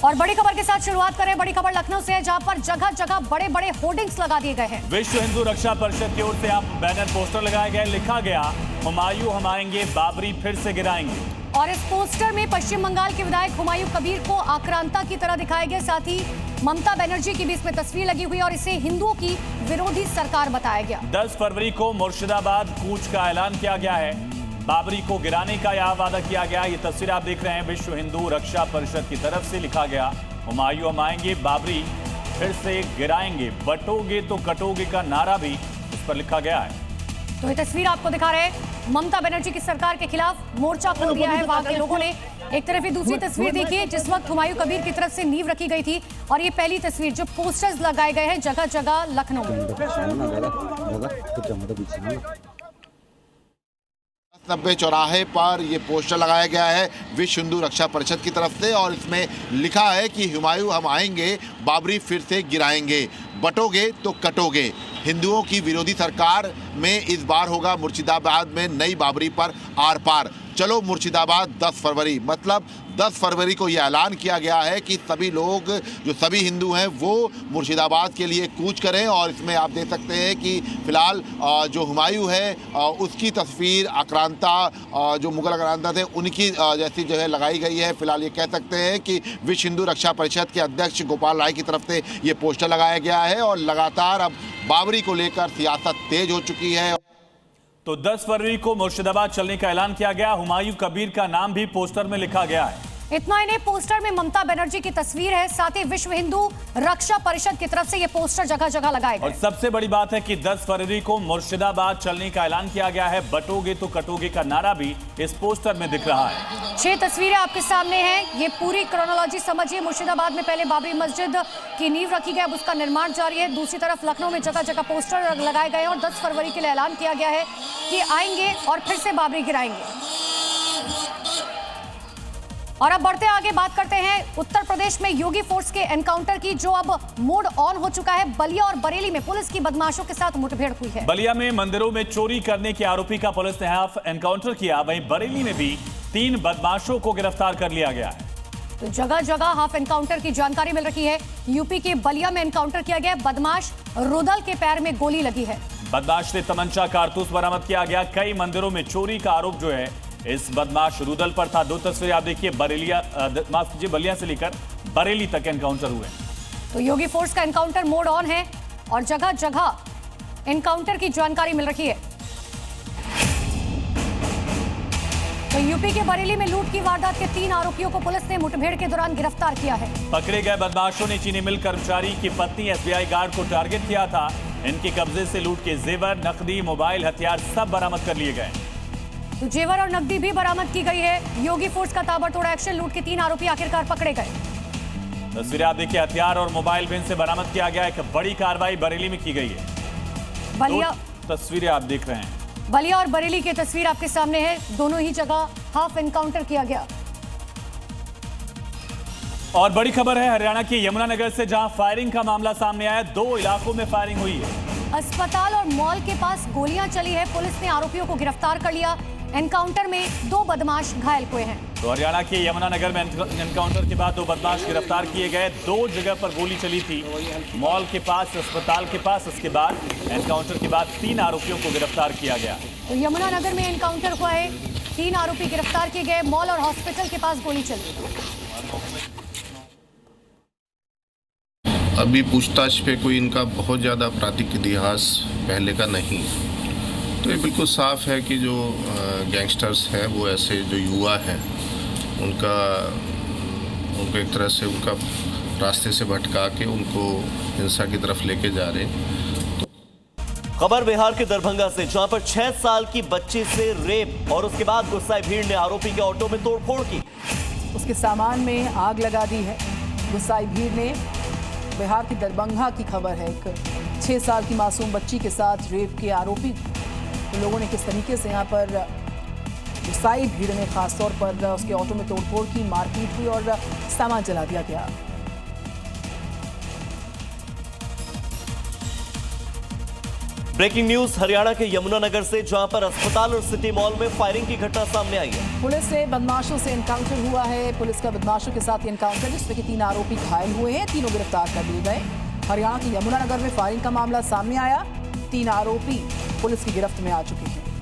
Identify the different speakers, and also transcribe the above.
Speaker 1: और बड़ी खबर के साथ शुरुआत करें। बड़ी खबर लखनऊ से है, जहां पर जगह जगह बड़े बड़े होर्डिंग्स लगा दिए गए हैं।
Speaker 2: विश्व हिंदू रक्षा परिषद की ओर से आप बैनर पोस्टर लगाए गए, लिखा गया हुमायूं हम आएंगे, बाबरी फिर से गिराएंगे।
Speaker 1: और इस पोस्टर में पश्चिम बंगाल के विधायक हुमायूं कबीर को आक्रांता की तरह दिखाया गया। साथ ही ममता बनर्जी की भी इसमें तस्वीर लगी हुई और इसे हिंदुओं की विरोधी सरकार बताया गया।
Speaker 2: 10 फरवरी को मुर्शिदाबाद कूच का ऐलान किया गया है, बाबरी को गिराने का यह वादा किया गया। ये तस्वीर आप देख रहे हैं, विश्व हिंदू रक्षा परिषद की तरफ से लिखा गया हुमायूं हम आएंगे, बाबरी फिर से गिराएंगे, बटोगे तो कटोगे का नारा भी इस पर लिखा गया है।
Speaker 1: तो ये तस्वीर आपको दिखा रहे हैं, ममता बनर्जी की सरकार के खिलाफ मोर्चा खोल दिया है वहां के लोगों ने। एक तरफ ये दूसरी तस्वीर देखिए, जिस वक्त हुमायूं कबीर की तरफ से नींव रखी गई थी, और ये पहली तस्वीर जो पोस्टर्स लगाए गए हैं जगह जगह लखनऊ में।
Speaker 3: 90 चौराहे पर ये पोस्टर लगाया गया है विश्व हिंदू रक्षा परिषद की तरफ से, और इसमें लिखा है कि हुमायूं हम आएंगे, बाबरी फिर से गिराएंगे, बटोगे तो कटोगे। हिंदुओं की विरोधी सरकार में इस बार होगा मुर्शिदाबाद में नई बाबरी पर आर पार। चलो मुर्शिदाबाद 10 फरवरी, मतलब 10 फरवरी को यह ऐलान किया गया है कि सभी लोग, जो सभी हिंदू हैं, वो मुर्शिदाबाद के लिए कूच करें। और इसमें आप देख सकते हैं कि फिलहाल जो हुमायूं है उसकी तस्वीर आक्रांता, जो मुगल आक्रांता थे उनकी जैसी जो है लगाई गई है। फिलहाल ये कह सकते हैं कि विश्व हिंदू रक्षा परिषद के अध्यक्ष गोपाल राय की तरफ से ये पोस्टर लगाया गया है, और लगातार अब बाबरी को लेकर सियासत तेज हो चुकी है।
Speaker 2: तो 10 फरवरी को मुर्शिदाबाद चलने का ऐलान किया गया, हुमायूं कबीर का नाम भी पोस्टर में लिखा गया है।
Speaker 1: इतना ही नहीं, पोस्टर में ममता बनर्जी की तस्वीर है, साथ ही विश्व हिंदू रक्षा परिषद की तरफ से ये पोस्टर जगह जगह लगाए गए।
Speaker 2: और सबसे बड़ी बात है कि 10 फरवरी को मुर्शिदाबाद चलने का ऐलान किया गया है, बटोगे तो कटोगे का नारा भी इस पोस्टर में दिख रहा है।
Speaker 1: 6 तस्वीरें आपके सामने हैं, ये पूरी क्रोनोलॉजी समझिए। मुर्शिदाबाद में पहले बाबरी मस्जिद की नींव रखी गई, अब उसका निर्माण जारी है। दूसरी तरफ लखनऊ में जगह जगह पोस्टर लगाए गए और 10 फरवरी के लिए ऐलान किया गया है कि आएंगे और फिर से बाबरी गिराएंगे। और अब बढ़ते आगे, बात करते हैं उत्तर प्रदेश में योगी फोर्स के एनकाउंटर की, जो अब मोड ऑन हो चुका है। बलिया और बरेली में पुलिस की बदमाशों के साथ मुठभेड़ हुई है।
Speaker 2: बलिया में मंदिरों में चोरी करने के आरोपी का पुलिस ने हाफ एनकाउंटर किया, वहीं बरेली में भी 3 बदमाशों को गिरफ्तार कर लिया गया है।
Speaker 1: तो जगह जगह हाफ एनकाउंटर की जानकारी मिल रही है। यूपी के बलिया में एनकाउंटर किया गया, बदमाश रुदल के पैर में गोली लगी है।
Speaker 2: बदमाश से तमंचा कारतूस बरामद किया गया। कई मंदिरों में चोरी का आरोप जो है इस बदमाश रुदल पर था। 2 तस्वीरें आप देखिए, बलिया से लेकर बरेली तक एनकाउंटर हुए।
Speaker 1: तो योगी फोर्स का एनकाउंटर मोड ऑन है और जगह जगह एनकाउंटर की जानकारी मिल रही है। तो यूपी के बरेली में लूट की वारदात के 3 आरोपियों को पुलिस ने मुठभेड़ के दौरान गिरफ्तार किया है।
Speaker 2: पकड़े गए बदमाशों ने चीनी मिल कर्मचारी की पत्नी एसबीआई गार्ड को टारगेट किया था। इनके कब्जे से लूट के जेवर, नकदी, मोबाइल, हथियार सब बरामद कर लिए गए।
Speaker 1: तो जेवर और नकदी भी बरामद की गई है। योगी फोर्स का ताबड़तोड़ एक्शन, लूट के 3 आरोपी आखिरकार पकड़े गए।
Speaker 2: तस्वीरें आप देखिए, हथियार और मोबाइल भी इनसे बरामद किया गया। एक बड़ी कार्रवाई बरेली में की गई है।
Speaker 1: बलिया
Speaker 2: तस्वीरें आप देख रहे हैं,
Speaker 1: बलिया और बरेली की तस्वीर आपके सामने है। दोनों ही जगह हाफ एनकाउंटर किया गया।
Speaker 2: और बड़ी खबर है हरियाणा के यमुनानगर से, जहां फायरिंग का मामला सामने आया। 2 इलाकों में फायरिंग हुई है।
Speaker 1: अस्पताल और मॉल के पास गोलियां चली है, पुलिस ने आरोपियों को गिरफ्तार कर लिया। एनकाउंटर में 2 बदमाश घायल हुए हैं।
Speaker 2: तो हरियाणा के यमुनानगर में एनकाउंटर के बाद 2 बदमाश गिरफ्तार किए गए। 2 जगह पर गोली चली थी, मॉल के पास, अस्पताल के पास। इसके बाद एनकाउंटर के बाद 3 आरोपियों को गिरफ्तार किया गया।
Speaker 1: तो यमुनानगर में एनकाउंटर हुआ है, 3 आरोपी गिरफ्तार किए गए। मॉल और हॉस्पिटल के पास गोली चली।
Speaker 4: अभी पूछताछ पे कोई इनका बहुत ज़्यादा आपराधिक इतिहास पहले का नहीं, तो ये बिल्कुल साफ है कि जो गैंगस्टर्स हैं, वो ऐसे जो युवा हैं, उनको एक तरह से उनका रास्ते से भटका के उनको हिंसा की तरफ लेके जा रहे हैं।
Speaker 5: खबर बिहार के दरभंगा से, जहां पर 6 साल की बच्ची से रेप और उसके बाद गुस्साई भीड़ ने आरोपी के ऑटो में तोड़फोड़ की।
Speaker 6: उसके सामान में आग लगा दी है गुस्साई भीड़ ने। बिहार की दरभंगा की खबर है, एक 6 साल की मासूम बच्ची के साथ रेप के आरोपी, तो लोगों ने किस तरीके से यहाँ पर गुस्साई भीड़ ने खासतौर पर उसके ऑटो में तोड़फोड़ की, मारपीट हुई और सामान जला दिया गया।
Speaker 5: ब्रेकिंग न्यूज हरियाणा के यमुनानगर से, जहां पर अस्पताल और सिटी मॉल में फायरिंग की घटना सामने आई है।
Speaker 6: पुलिस से बदमाशों से एनकाउंटर हुआ है। पुलिस का बदमाशों के साथ एनकाउंटर, जिसमें कि 3 आरोपी घायल हुए हैं, तीनों गिरफ्तार कर लिए गए। हरियाणा के यमुनानगर में फायरिंग का मामला सामने आया। 3 आरोपी पुलिस की गिरफ्त में आ चुके हैं।